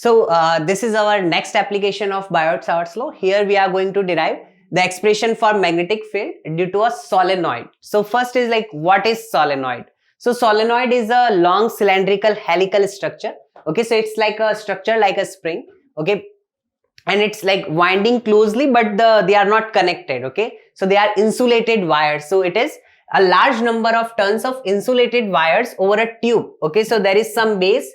So this is our next application of Biot-Savart's law. Here we are going to derive the expression for magnetic field due to a solenoid. So first is like, what is solenoid? So solenoid is a long cylindrical helical structure. Okay, so it's like a structure like a spring. Okay, and it's like winding closely, but they are not connected. Okay, so they are insulated wires. So it is a large number of tons of insulated wires over a tube. Okay, so there is some base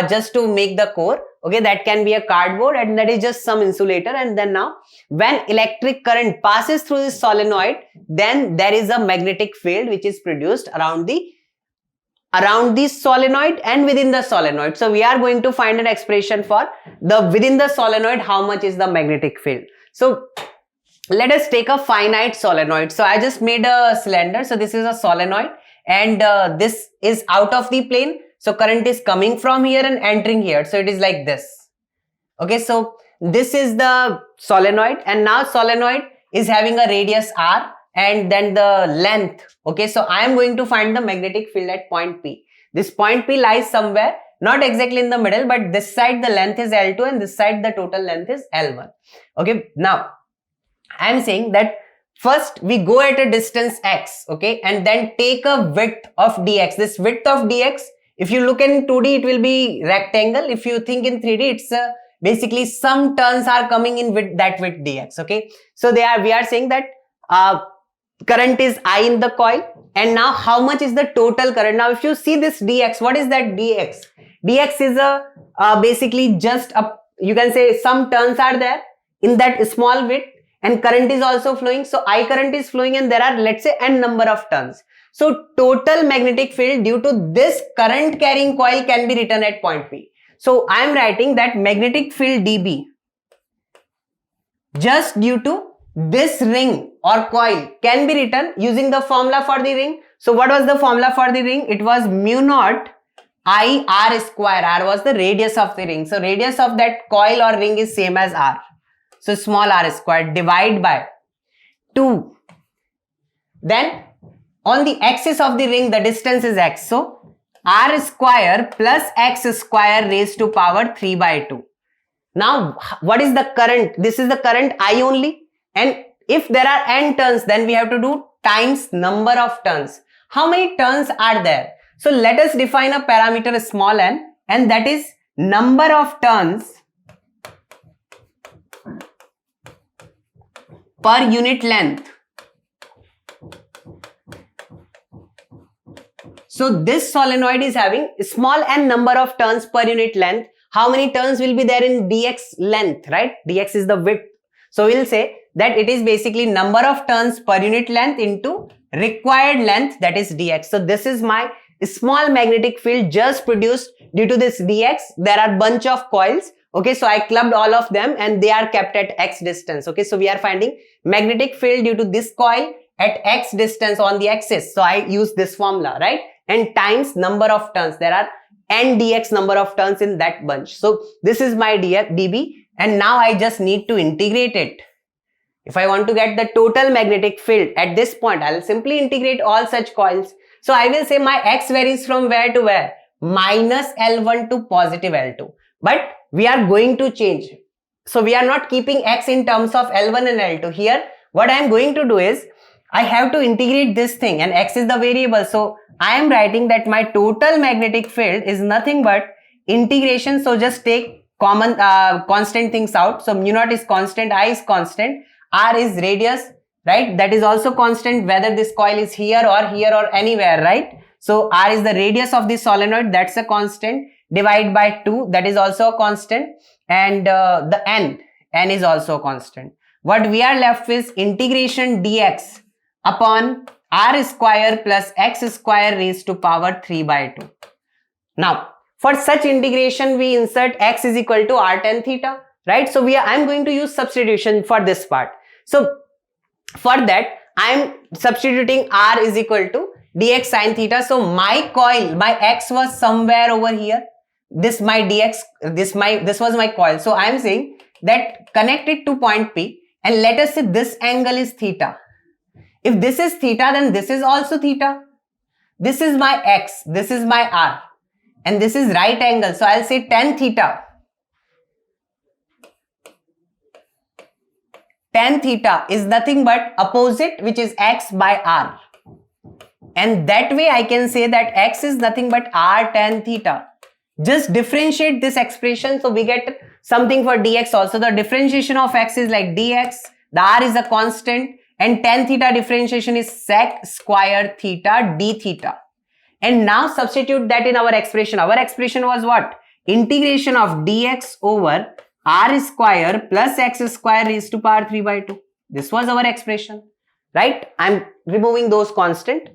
just to make the core. Okay, that can be a cardboard, and that is just some insulator. And then now when electric current passes through this solenoid, then there is a magnetic field which is produced around the solenoid and within the solenoid. So we are going to find an expression for the within the solenoid, how much is the magnetic field. So let us take a finite solenoid. So I just made a cylinder. So this is a solenoid, and this is out of the plane. So current is coming from here and entering here. So it is like this. Okay, so this is the solenoid, and now solenoid is having a radius r and then the length. Okay, so I am going to find the magnetic field at point P. This point P lies somewhere, not exactly in the middle, but this side the length is L2 and this side the total length is L1. Okay, now I am saying that first we go at a distance x, okay, and then take a width of dx. This width of dx, if you look in 2D, it will be rectangle. If you think in 3D, it's basically some turns are coming in with that width dx. Okay, so we are saying that current is I in the coil, and now how much is the total current? Now if you see this dx, what is that dx? Dx is a basically just a, you can say some turns are there in that small width, and current is also flowing. So I current is flowing, and there are, let's say, n number of turns. So total magnetic field due to this current carrying coil can be written at point P. So I am writing that magnetic field dB just due to this ring or coil can be written using the formula for the ring. So what was the formula for the ring? It was mu naught I r square. R was the radius of the ring. So radius of that coil or ring is same as r. So small r square divide by 2. Then on the axis of the ring, the distance is x. So r square plus x square raised to power 3 by 2. Now what is the current? This is the current I only. And if there are n turns, then we have to do times number of turns. How many turns are there? So let us define a parameter small n, and that is number of turns per unit length. So this solenoid is having small n number of turns per unit length. How many turns will be there in dx length, right? Dx is the width. So we'll say that it is basically number of turns per unit length into required length, that is dx. So this is my small magnetic field just produced due to this dx. There are bunch of coils. Okay, so I clubbed all of them and they are kept at x distance. Okay, so we are finding magnetic field due to this coil at x distance on the axis. So I use this formula, right? And times number of turns. There are n dx number of turns in that bunch. So this is my dB, and now I just need to integrate it. If I want to get the total magnetic field at this point, I will simply integrate all such coils. So I will say my x varies from where to where? Minus L1 to positive L2. But we are going to change. So we are not keeping x in terms of L1 and L2. Here, what I am going to do is, I have to integrate this thing, and x is the variable. So I am writing that my total magnetic field is nothing but integration. So just take common constant things out. So mu naught is constant, I is constant, r is radius, right? That is also constant whether this coil is here or anywhere, right? So r is the radius of the solenoid, that's a constant, divide by 2, that is also a constant, and the n is also a constant. What we are left with integration dx upon r square plus x square raised to power 3 by 2. Now for such integration we insert x is equal to r tan theta, right? So I am going to use substitution for this part. So for that I am substituting r is equal to dx sin theta. So my coil, my x was somewhere over here. This my dx, this was my coil. So I am saying that connect it to point P, and let us say this angle is theta. If this is theta, then this is also theta. This is my x, this is my r, and this is right angle. So I'll say tan theta tan theta is nothing but opposite, which is x by r. And that way I can say that x is nothing but r tan theta. Just differentiate this expression, so we get something for dx also. The differentiation of x is like dx, the r is a constant, and tan theta differentiation is sec square theta d theta. And now substitute that in our expression. Our expression was what? Integration of dx over r square plus x square raised to power 3 by 2. This was our expression, right? I'm removing those constant.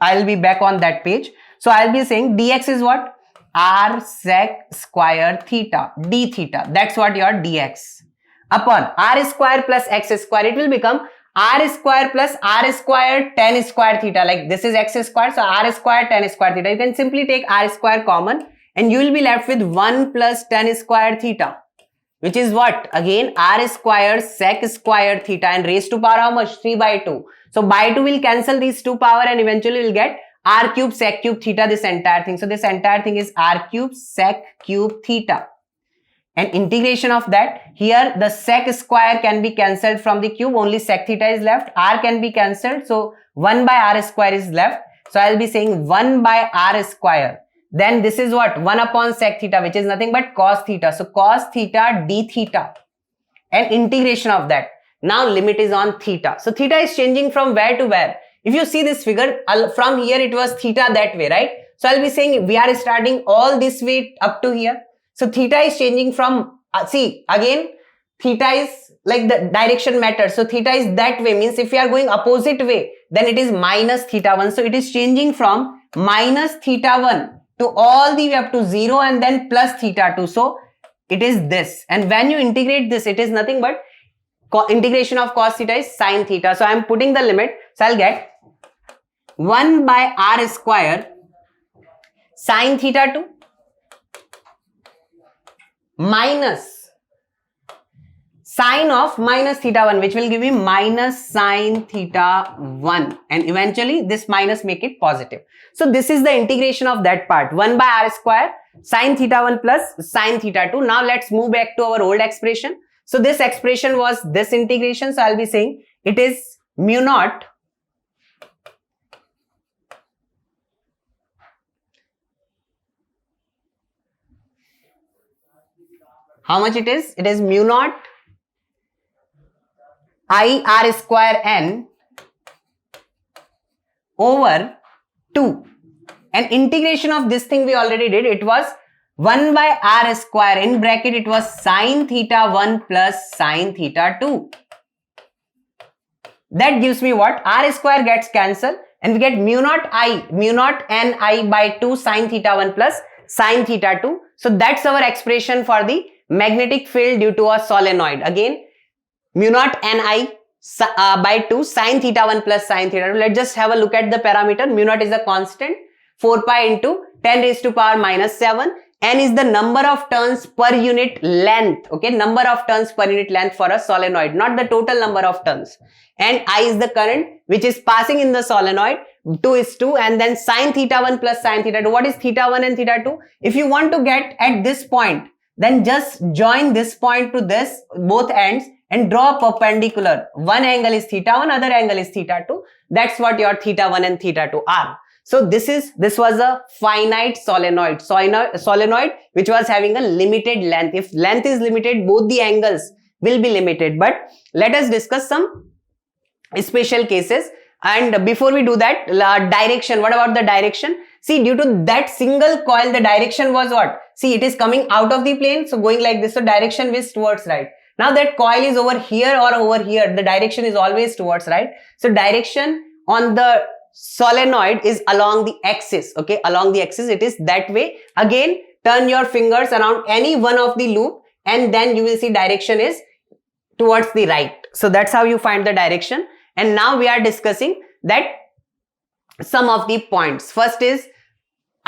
I'll be back on that page. So I'll be saying dx is what? R sec square theta d theta. That's what your dx. Upon r square plus x square, it will become r square plus r square tan square theta. Like this is x square, so r square tan square theta. You can simply take r square common and you will be left with 1 plus tan square theta, which is what? Again r square sec square theta and raised to power how much? 3 by 2. So by 2 will cancel these two power and eventually we'll get r cube sec cube theta, this entire thing. So this entire thing is r cube sec cube theta. And integration of that, here the sec square can be cancelled from the cube, only sec theta is left, r can be cancelled, so 1 by r square is left. So I'll be saying 1 by r square. Then this is what? 1 upon sec theta, which is nothing but cos theta. So cos theta d theta. And integration of that. Now limit is on theta. So theta is changing from where to where? If you see this figure, from here it was theta that way, right? So I'll be saying we are starting all this way up to here. So theta is changing from, see again, theta is like the direction matters. So theta is that way, means if we are going opposite way, then it is minus theta 1. So it is changing from minus theta 1 to all the way up to 0 and then plus theta 2. So it is this. And when you integrate this, it is nothing but integration of cos theta is sin theta. So I am putting the limit. So I'll get 1 by r square sin theta 2 minus sine of minus theta 1, which will give me minus sine theta 1, and eventually this minus make it positive. So this is the integration of that part, 1 by r square sine theta 1 plus sine theta 2. Now let's move back to our old expression. So this expression was this integration. So I'll be saying it is mu naught how much it is? It is mu naught I r square n over 2. And integration of this thing we already did. It was 1 by r square, in bracket it was sine theta 1 plus sine theta 2. That gives me what? R square gets cancelled and we get mu naught n I by 2 sine theta 1 plus sine theta 2. So that's our expression for the magnetic field due to a solenoid. Again, mu naught ni by 2 sine theta 1 plus sine theta 2. Let's just have a look at the parameter. Mu naught is a constant, 4 pi into 10 raised to power minus 7. N is the number of turns per unit length. Okay, number of turns per unit length for a solenoid, not the total number of turns. And I is the current which is passing in the solenoid. 2 is 2, and then sine theta 1 plus sine theta 2. What is theta 1 and theta 2? If you want to get at this point, then just join this point to this, both ends, and draw a perpendicular. One angle is theta 1, other angle is theta 2. That's what your theta 1 and theta 2 are. So this was a finite solenoid which was having a limited length. If length is limited, both the angles will be limited. But let us discuss some special cases. And before we do that, direction. What about the direction? See, due to that single coil, the direction was what? See, it is coming out of the plane, so going like this. So direction is towards right. Now that coil is over here or over here, the direction is always towards right. So direction on the solenoid is along the axis. Okay, along the axis it is that way. Again, turn your fingers around any one of the loop and then you will see direction is towards the right. So that's how you find the direction. And now we are discussing that some of the points. First is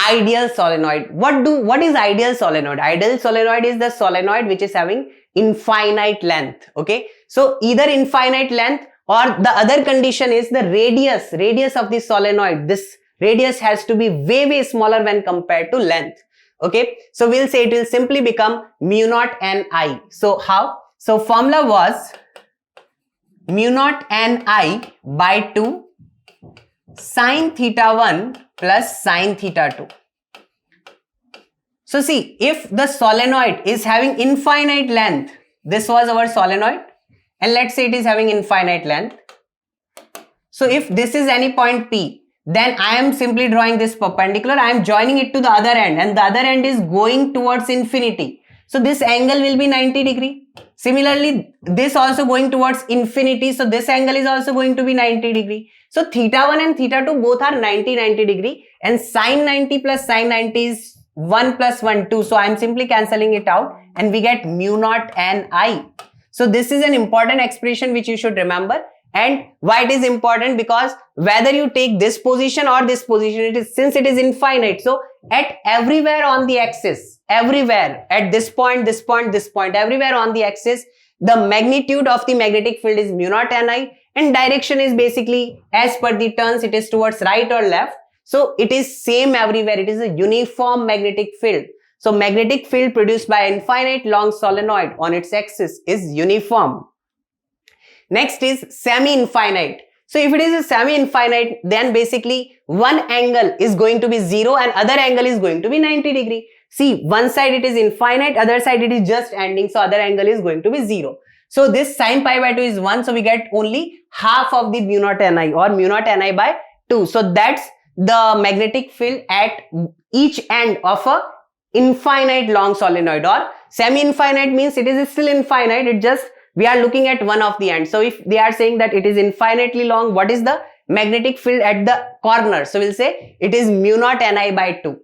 ideal solenoid. What is ideal solenoid? Ideal solenoid is the solenoid which is having infinite length. Okay, so either infinite length or the other condition is the radius of the solenoid. This radius has to be way smaller when compared to length. Okay, so we'll say it will simply become mu naught n I. So how? So formula was mu naught Ni by 2 sine theta 1 plus sine theta 2. So see, if the solenoid is having infinite length, this was our solenoid, and let's say it is having infinite length. So if this is any point P, then I am simply drawing this perpendicular, I am joining it to the other end, and the other end is going towards infinity. So this angle will be 90 degree. Similarly, this also going towards infinity, so this angle is also going to be 90 degree. So theta 1 and theta 2 both are 90 degree, and sine 90 plus sine 90 is 1 plus 1 2. So I am simply cancelling it out, and we get mu naught Ni. So this is an important expression which you should remember. And why it is important? Because whether you take this position or this position, since it is infinite, so at everywhere on the axis, everywhere at this point, this point, this point, everywhere on the axis, the magnitude of the magnetic field is mu naught Ni, and direction is basically as per the turns, it is towards right or left. So it is same everywhere. It is a uniform magnetic field. So magnetic field produced by infinite long solenoid on its axis is uniform. Next is semi-infinite. So if it is a semi-infinite, then basically one angle is going to be 0 and other angle is going to be 90 degree. See, one side it is infinite, other side it is just ending, so other angle is going to be 0. So this sine pi by 2 is 1, so we get only half of the mu naught Ni, or mu naught Ni by 2. So that's the magnetic field at each end of a infinite long solenoid, or semi-infinite means it is still infinite, it just we are looking at one of the ends. So if they are saying that it is infinitely long, what is the magnetic field at the corner? So we'll say it is mu naught Ni by 2.